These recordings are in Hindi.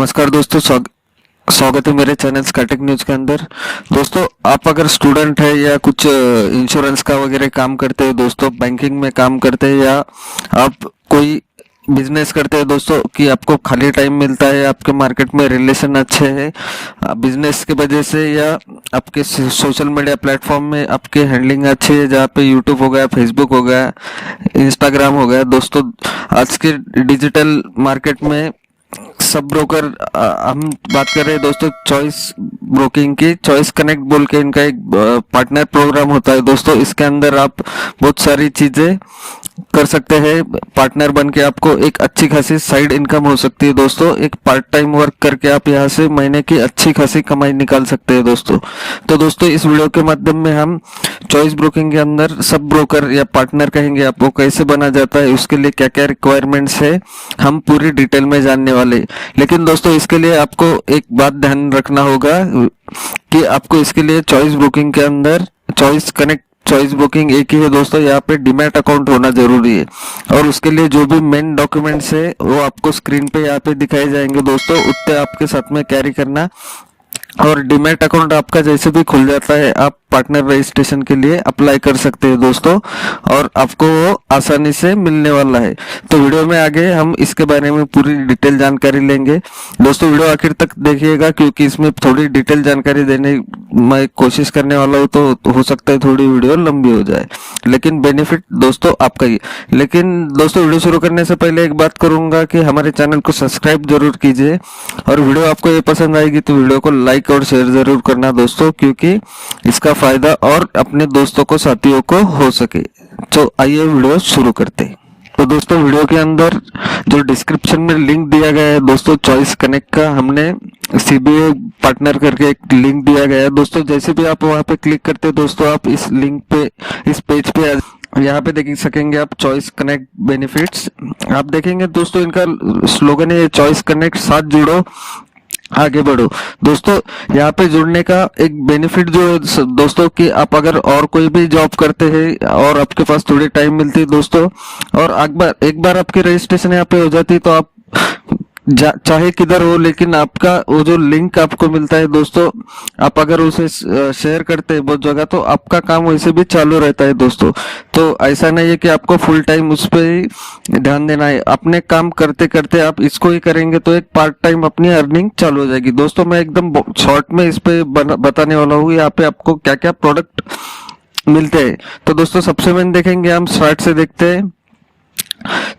नमस्कार दोस्तों, स्वागत है मेरे चैनल स्कैटिक न्यूज के अंदर। दोस्तों, आप अगर स्टूडेंट है या कुछ इंश्योरेंस का वगैरह काम करते हैं दोस्तों, बैंकिंग में काम करते हैं या आप कोई बिजनेस करते हैं दोस्तों, कि आपको खाली टाइम मिलता है, आपके मार्केट में रिलेशन अच्छे हैं बिजनेस की वजह से, या आपके सोशल मीडिया प्लेटफॉर्म में आपके हैंडलिंग अच्छी है, जहाँ पे यूट्यूब हो गया, फेसबुक हो गया, इंस्टाग्राम हो गया। दोस्तों, आज के डिजिटल मार्केट में सब ब्रोकर हम बात कर रहे हैं दोस्तों चॉइस ब्रोकिंग की। चॉइस कनेक्ट बोल के इनका एक पार्टनर प्रोग्राम होता है दोस्तों। इसके अंदर आप बहुत सारी चीजें कर सकते हैं। पार्टनर बन के आपको एक अच्छी खासी साइड इनकम हो सकती है दोस्तों। एक पार्ट टाइम वर्क करके आप यहाँ से महीने की अच्छी खासी कमाई निकाल सकते हैं दोस्तों। तो दोस्तों, इस वीडियो के माध्यम में हम चॉइस ब्रोकिंग के अंदर सब ब्रोकर या पार्टनर कहेंगे आपको कैसे बना जाता है, उसके लिए क्या क्या रिक्वायरमेंट्स है, हम पूरी डिटेल में जानने वाले। लेकिन दोस्तों, इसके लिए आपको एक बात ध्यान रखना होगा कि आपको इसके लिए चॉइस ब्रोकिंग के अंदर चॉइस कनेक्ट चॉइस बुकिंग एक ही है दोस्तों। यहाँ पे डीमैट अकाउंट होना जरूरी है, और उसके लिए जो भी मेन डॉक्यूमेंट्स है वो आपको स्क्रीन पे यहाँ पे दिखाए जाएंगे दोस्तों। उतने आपके साथ में कैरी करना, और डीमैट अकाउंट आपका जैसे भी खुल जाता है, आप पार्टनर रजिस्ट्रेशन के लिए अप्लाई कर सकते हैं दोस्तों, और आपको वो आसानी से मिलने वाला है। तो वीडियो में आगे हम इसके बारे में पूरी डिटेल जानकारी लेंगे दोस्तों। वीडियो आखिर तक देखिएगा, क्योंकि इसमें थोड़ी डिटेल जानकारी देने मैं कोशिश करने वाला हूँ, तो हो सकता है थोड़ी वीडियो लंबी हो जाए, लेकिन बेनिफिट दोस्तों आपका ही। लेकिन दोस्तों, वीडियो शुरू करने से पहले एक बात करूंगा कि हमारे चैनल को सब्सक्राइब जरूर कीजिए, और वीडियो आपको ये पसंद आएगी तो वीडियो को लाइक और शेयर जरूर करना दोस्तों, क्योंकि इसका फायदा और अपने दोस्तों को, साथियों को हो सके। तो आइए वीडियो शुरू करते हैं। तो दोस्तों, वीडियो के अंदर जो डिस्क्रिप्शन में लिंक दिया गया है दोस्तों चॉइस कनेक्ट का, हमने सीबीए पार्टनर करके एक लिंक दिया गया है दोस्तों। जैसे भी आप वहां पे क्लिक करते हैं दोस्तों, आप इस लिंक पे, इस पेज पे यहाँ पे देख सकेंगे आप चॉइस कनेक्ट बेनिफिट्स। आप देखेंगे दोस्तों, इनका स्लोगन है चॉइस कनेक्ट, साथ जुड़ो आगे बढ़ो दोस्तों। यहाँ पे जुड़ने का एक बेनिफिट जो है दोस्तों, कि आप अगर और कोई भी जॉब करते हैं और आपके पास थोड़ी टाइम मिलती है दोस्तों, और एक बार आपकी रजिस्ट्रेशन यहाँ पे हो जाती है, तो आप चाहे किधर हो, लेकिन आपका वो जो लिंक आपको मिलता है दोस्तों, आप अगर उसे शेयर करते हैं बहुत जगह, तो आपका काम वैसे भी चालू रहता है दोस्तों। तो ऐसा नहीं है कि आपको फुल टाइम उस पर ही ध्यान देना है। अपने काम करते करते आप इसको ही करेंगे तो एक पार्ट टाइम अपनी अर्निंग चालू हो जाएगी दोस्तों। मैं एकदम शॉर्ट में इस पे बताने वाला हूँ यहाँ पे आपको क्या क्या प्रोडक्ट मिलते हैं। तो दोस्तों, सबसे मेन देखेंगे हम, स्टार्ट से देखते हैं।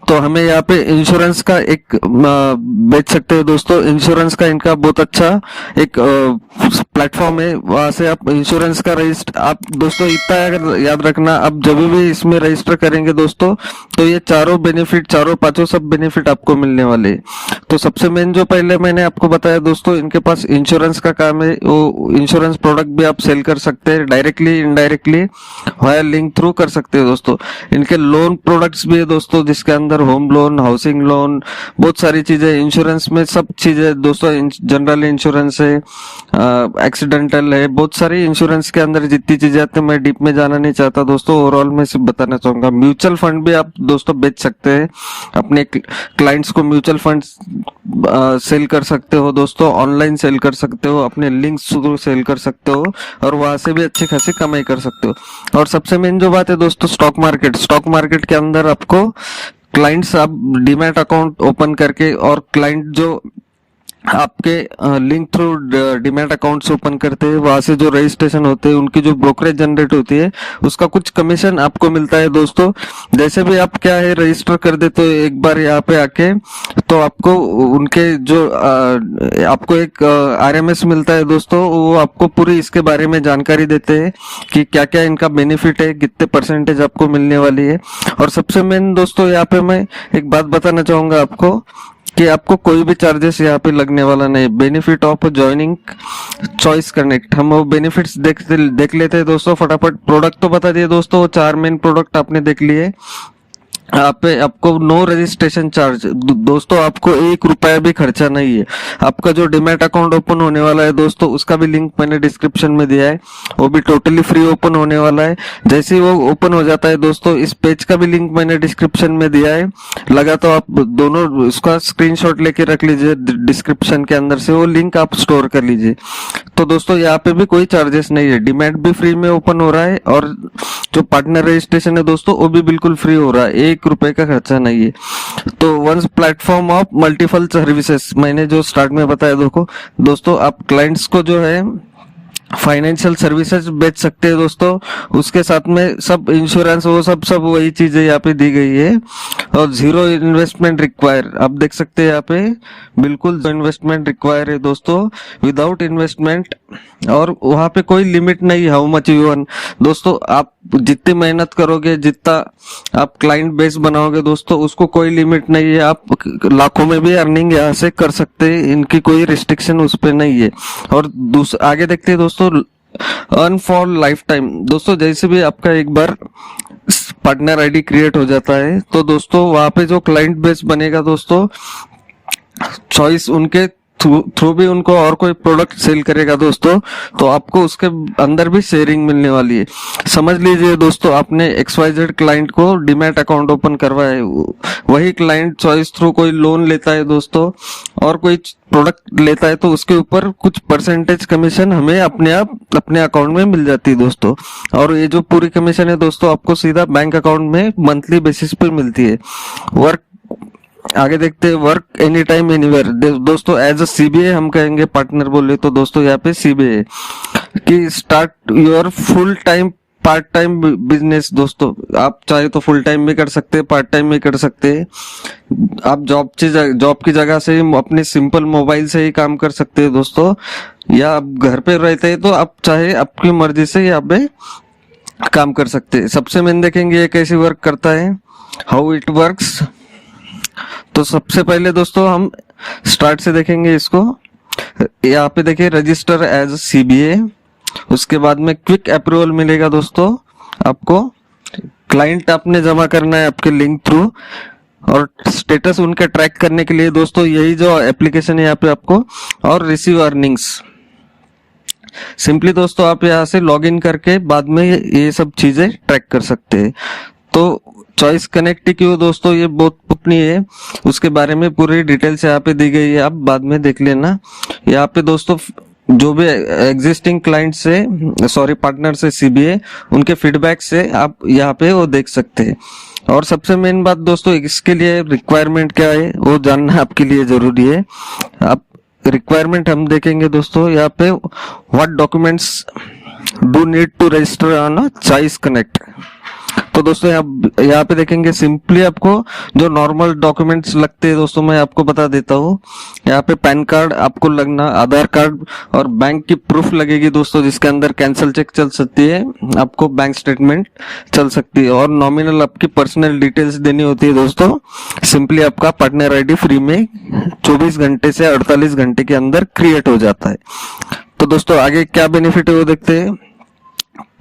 तो हमें यहाँ पे इंश्योरेंस का एक बेच सकते हैं दोस्तों। इंश्योरेंस का इनका बहुत अच्छा एक प्लेटफॉर्म है, वहां से आप इंश्योरेंस का रजिस्टर, आप दोस्तों इतना अगर याद रखना, आप जब भी इसमें रजिस्टर करेंगे दोस्तों, तो ये चारों बेनिफिट, चारों पांचों सब बेनिफिट आपको मिलने वाले हैं। तो सबसे मेन जो पहले मैंने आपको बताया दोस्तों, इनके पास इंश्योरेंस का काम है। वो इंश्योरेंस प्रोडक्ट भी आप सेल कर सकते हैं, directly indirectly via link through कर सकते हैं दोस्तों। इनके लोन प्रोडक्ट्स भी है दोस्तों, जिसके अंदर होम लोन, हाउसिंग लोन, बहुत सारी चीजें इंश्योरेंस में, सब चीजें दोस्तों। जनरल इंश्योरेंस है, एक्सीडेंटल है, बहुत सारी इंश्योरेंस के अंदर जितनी चीजें आती है, मैं डीप में जाना नहीं चाहता दोस्तों, ओवरऑल में सिर्फ बताना चाहूंगा। म्यूचुअल फंड भी आप दोस्तों बेच सकते हैं, अपने क्लाइंट्स को म्यूचुअल फंड सेल कर सकते हो दोस्तों, ऑनलाइन सेल कर सकते हो, अपने लिंक्स थ्रू सेल कर सकते हो, और वहां से भी अच्छी खासी कमाई कर सकते हो। और सबसे मेन जो बात है दोस्तों, स्टॉक मार्केट के अंदर आपको क्लाइंट्स, आप डीमैट अकाउंट ओपन करके, और क्लाइंट जो आपके link through demat accounts open करते हैं, वहां से जो रजिस्ट्रेशन होते हैं, उनकी जो ब्रोकरेज जनरेट होती है, उसका कुछ कमीशन आपको मिलता है दोस्तों। जैसे भी आप क्या है रजिस्टर कर देते हो एक बार यहाँ पे आके, तो आपको उनके जो आपको एक आरएमएस मिलता है दोस्तों, वो आपको पूरी इसके बारे में जानकारी देते हैं कि क्या क्या इनका बेनिफिट है, कितने परसेंटेज आपको मिलने वाली है। और सबसे मेन दोस्तों, यहाँ पे मैं एक बात बताना चाहूंगा आपको, कि आपको कोई भी चार्जेस यहाँ पे लगने वाला नहीं। Benefit of joining choice connect, हम वो बेनिफिट्स देख लेते हैं दोस्तों फटाफट। प्रोडक्ट तो बता दिए दोस्तों, 4 मेन प्रोडक्ट आपने देख लिए। आपको नो रजिस्ट्रेशन चार्ज। दोस्तों आपको 1 रुपया भी खर्चा नहीं है। आपका जो डीमैट अकाउंट ओपन होने वाला है दोस्तों, उसका भी लिंक मैंने डिस्क्रिप्शन में दिया है, वो भी टोटली फ्री ओपन होने वाला है। जैसे ही वो ओपन हो जाता है दोस्तों, इस पेज का भी लिंक मैंने डिस्क्रिप्शन में दिया है, लगा तो आप दोनों उसका स्क्रीनशॉट लेके रख लीजिए, डिस्क्रिप्शन के अंदर से वो लिंक आप स्टोर कर लीजिए। तो दोस्तों यहाँ पे भी कोई चार्जेस नहीं है, डीमैट भी फ्री में ओपन हो रहा है और जो पार्टनर रजिस्ट्रेशन है दोस्तों वो भी बिल्कुल फ्री हो रहा है, 1 रुपए का खर्चा नहीं है। तो once platform of multiple services, मैंने जो स्टार्ट में बताया देखो दोस्तों, आप क्लाइंट्स को जो है फाइनेंशियल सर्विसेज बेच सकते हैं दोस्तों, उसके साथ में सब इंश्योरेंस वो सब वही चीजें यहाँ पे दी गई है, और 0 इन्वेस्टमेंट रिक्वायर, आप देख सकते हैं यहाँ पे बिल्कुल इन्वेस्टमेंट रिक्वायर है दोस्तों, विदाउट इन्वेस्टमेंट। और वहां पे कोई लिमिट नहीं, हाउ मच यू अर्न। दोस्तों आप जितनी मेहनत करोगे, जितना आप क्लाइंट बेस बनाओगे दोस्तों, उसको कोई लिमिट नहीं है, आप लाखों में भी अर्निंग यहाँ से कर सकते हैं, इनकी कोई रिस्ट्रिक्शन उस पर नहीं है। और आगे देखते हैं दोस्तों, अर्न फॉर लाइफ टाइम। दोस्तों जैसे भी आपका एक बार पार्टनर आईडी क्रिएट हो जाता है तो दोस्तों वहां पे जो क्लाइंट बेस बनेगा दोस्तों, चॉइस उनके थ्रू भी उनको और कोई प्रोडक्ट सेल करेगा दोस्तों, तो आपको उसके अंदर भी शेयरिंग मिलने वाली है। समझ लीजिए दोस्तों, आपने XYZ क्लाइंट को डीमैट अकाउंट ओपन करवाया है, वही क्लाइंट चॉइस थ्रू कोई लोन लेता है दोस्तों और कोई प्रोडक्ट लेता है, तो उसके ऊपर कुछ परसेंटेज कमीशन हमें अपने आप अपने अकाउंट में मिल जाती है दोस्तों। और ये जो पूरी कमीशन है दोस्तों, आपको सीधा बैंक अकाउंट में मंथली बेसिस पे मिलती है। वर्क आगे देखते हैं, वर्क एनी टाइम एनीवेयर। दोस्तों एज अ CBA हम कहेंगे, पार्टनर बोले तो दोस्तों यहाँ पे CBA कि start your full time part time business. दोस्तों आप चाहे तो फुल टाइम भी कर सकते हैं, पार्ट टाइम भी कर सकते हैं। आप जॉब की जगह से अपने सिंपल मोबाइल से ही काम कर सकते हैं दोस्तों, या आप घर पे रहते हैं तो आप चाहे आपकी मर्जी से यहाँ पे काम कर सकते हैं। सबसे मेन देखेंगे ये कैसे वर्क करता है, हाउ इट वर्क्स। तो सबसे पहले दोस्तों हम स्टार्ट से देखेंगे इसको। यहाँ पे देखिए रजिस्टर एज CBA, उसके बाद में क्विक अप्रूवल मिलेगा दोस्तों आपको, क्लाइंट आपने जमा करना है आपके लिंक थ्रू, और स्टेटस उनका ट्रैक करने के लिए दोस्तों यही जो एप्लीकेशन है यहाँ पे आपको, और रिसीव अर्निंग्स। सिंपली दोस्तों आप यहाँ से लॉग इन करके बाद में ये सब चीजें ट्रैक कर सकते हैं। तो चॉइस कनेक्ट क्यों दोस्तों, ये बहुत पुरानी है, उसके बारे में पूरी डिटेल्स यहाँ पे दी गई है, आप बाद में देख लेना। यहाँ पे दोस्तों जो भी एग्जिस्टिंग क्लाइंट से पार्टनर से CBA, उनके फीडबैक से आप यहाँ पे वो देख सकते हैं। और सबसे मेन बात दोस्तों, इसके लिए रिक्वायरमेंट क्या है वो जानना आपके लिए जरूरी है। आप रिक्वायरमेंट हम देखेंगे दोस्तों यहाँ पे, what documents do need to register on Choice Connect. तो दोस्तों यहाँ पे देखेंगे सिंपली आपको जो नॉर्मल डॉक्यूमेंट्स लगते हैं दोस्तों, मैं आपको बता देता हूँ। यहाँ पे पैन कार्ड आपको लगना, आधार कार्ड और बैंक की प्रूफ लगेगी दोस्तों, जिसके अंदर कैंसल चेक चल सकती है, आपको बैंक स्टेटमेंट चल सकती है, और नॉमिनल आपकी पर्सनल डिटेल्स देनी होती है दोस्तों। सिंपली आपका पार्टनर आईडी फ्री में 24 घंटे से 48 घंटे के अंदर क्रिएट हो जाता है। तो दोस्तों आगे क्या बेनिफिट है वो देखते हैं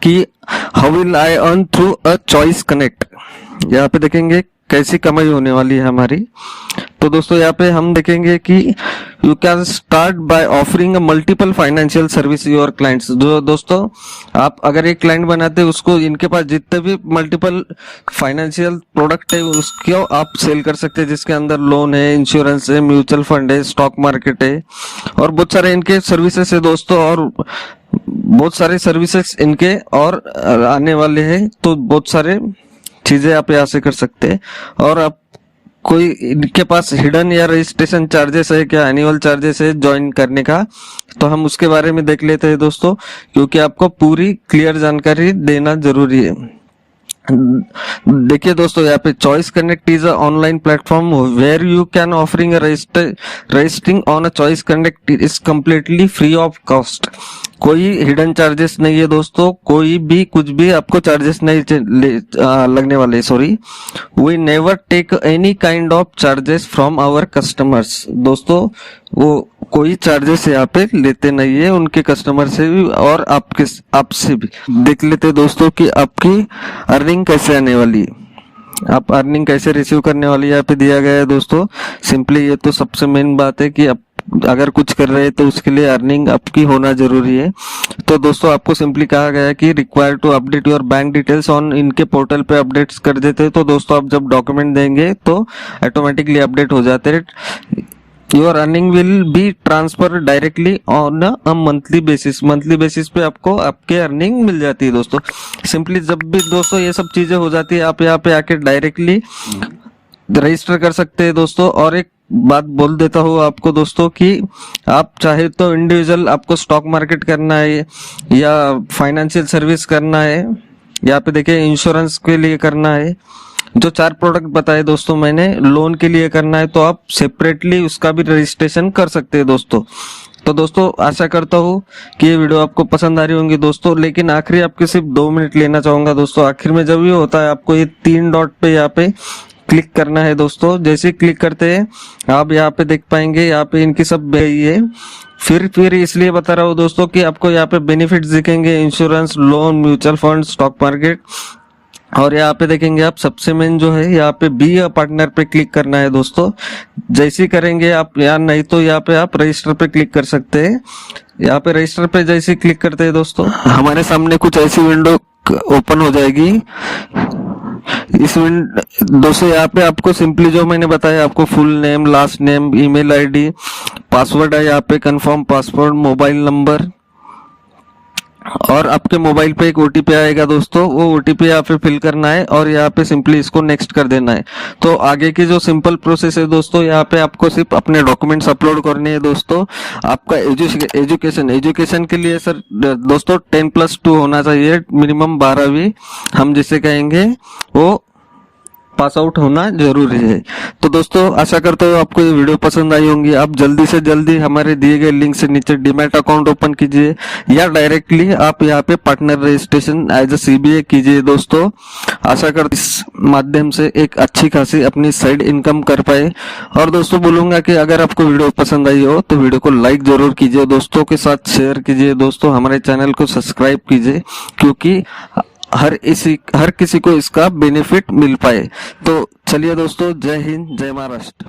कि how will I earn through a Choice connect. यहाँ पे देखेंगे कैसी कमाई होने वाली है हमारी। तो दोस्तों यहाँ पे हम देखेंगे कि you can start by offering a multiple financial service your clients. जो दोस्तों आप अगर एक क्लाइंट बनाते हैं, उसको इनके पास जितने भी मल्टीपल फाइनेंशियल प्रोडक्ट है उसको आप सेल कर सकते हैं, जिसके अंदर लोन है, इंश्योरेंस है, म्यूचुअल फंड है, स्टॉक मार्केट है, और बहुत सारे इनके सर्विसेज है दोस्तों, और बहुत सारे सर्विसेज इनके और आने वाले हैं। तो बहुत सारे चीजें आप यहाँ से कर सकते हैं। और आप कोई इनके पास हिडन या रजिस्ट्रेशन चार्जेस है क्या, एनुअल चार्जेस है ज्वाइन करने का, तो हम उसके बारे में देख लेते हैं दोस्तों, क्योंकि आपको पूरी क्लियर जानकारी देना जरूरी है। देखिए दोस्तों यहाँ पे Choice Connect is a online platform where you can offering registering on a Choice Connect is completely free of cost. कोई हिडन चार्जेस नहीं है दोस्तों, कोई भी कुछ भी आपको चार्जेस नहीं लगने वाले। Sorry, we never take any kind of charges from our customers. दोस्तों वो कोई चार्जेस यहाँ पे लेते नहीं है उनके कस्टमर से भी और आपसे भी। देख लेते दोस्तों कि आपकी अर्निंग कैसे आने वाली है। आप अर्निंग कैसे रिसीव करने वाली यहाँ पे दिया गया है दोस्तों। सिंपली ये तो सबसे मेन बात है कि आप अगर कुछ कर रहे हैं तो उसके लिए अर्निंग आपकी होना जरूरी है। तो दोस्तों आपको सिंपली कहा गया है कि require to update your bank details on, इनके पोर्टल पे अपडेट्स कर देते हैं। तो दोस्तों आप जब डॉक्यूमेंट देंगे तो ऑटोमेटिकली अपडेट हो जाते हैं। Your earning will be transfer directly on a monthly basis पे आपको आपके अर्निंग मिल जाती है दोस्तों। सिंपली जब भी दोस्तों ये सब चीजें हो जाती है आप यहाँ पे आके डायरेक्टली रजिस्टर कर सकते हैं दोस्तों। और एक बात बोल देता हूँ आपको दोस्तों कि आप चाहे तो इंडिविजुअल आपको स्टॉक मार्केट करना है या फाइनेंशियल सर्विस करना है, यहाँ पे देखिए इंश्योरेंस के लिए करना है, जो 4 प्रोडक्ट बताए दोस्तों मैंने, लोन के लिए करना है तो आप सेपरेटली उसका भी रजिस्ट्रेशन कर सकते हैं दोस्तों। तो दोस्तों आशा करता हूँ कि ये वीडियो आपको पसंद आ रही होंगी दोस्तों। लेकिन आखिरी आपके सिर्फ 2 मिनट लेना चाहूंगा दोस्तों। आखिर में जब ये होता है आपको ये 3 डॉट पे यहाँ पे क्लिक करना है दोस्तों। जैसे ही क्लिक करते हैं आप यहाँ पे देख पाएंगे यहाँ पे इनकी सब है। फिर इसलिए बता रहा हूँ दोस्तों कि आपको यहाँ पे बेनिफिट्स दिखेंगे, insurance, loan, mutual fund, stock market. और यहाँ पे देखेंगे आप सबसे मेन जो है यहाँ पे बी अ पार्टनर पे क्लिक करना है दोस्तों। जैसे ही करेंगे आप, या नहीं तो यहाँ पे आप रजिस्टर पे क्लिक कर सकते हैं। यहाँ पे रजिस्टर पे जैसे ही क्लिक करते हैं दोस्तों हमारे सामने कुछ ऐसी विंडो ओपन हो जाएगी। इस दोस्तों यहाँ पे आपको सिंपली जो मैंने बताया, आपको full name, last name, email ID, password है यहाँ पे, कंफर्म पासवर्ड, मोबाइल नंबर, और आपके मोबाइल पे एक ओटीपी आएगा दोस्तों। वो ओटीपी यहाँ पे फिल करना है और यहाँ पे सिंपली इसको नेक्स्ट कर देना है। तो आगे की जो सिंपल प्रोसेस है दोस्तों, यहाँ पे आपको सिर्फ अपने डॉक्यूमेंट्स अपलोड करने हैं दोस्तों। आपका एजुकेशन के लिए सर दोस्तों 10+2 होना चाहिए, मिनिमम 12वीं हम जिसे कहेंगे वो पास आउट होना जरूरी है। तो दोस्तों आशा करता हूँ आपको ये वीडियो पसंद आई होंगी। आप जल्दी से जल्दी हमारे दिए गए लिंक से नीचे डीमैट अकाउंट ओपन कीजिए या डायरेक्टली आप यहाँ पे partner registration as a CBA कीजिए दोस्तों। आशा करता इस माध्यम से एक अच्छी खासी अपनी साइड इनकम कर पाए। और दोस्तों बोलूंगा कि अगर आपको वीडियो पसंद आई हो तो वीडियो को लाइक जरूर कीजिए, दोस्तों के साथ शेयर कीजिए दोस्तों, हमारे चैनल को सब्सक्राइब कीजिए, क्योंकि हर किसी को इसका बेनिफिट मिल पाए। तो चलिए दोस्तों, जय हिंद, जय महाराष्ट्र।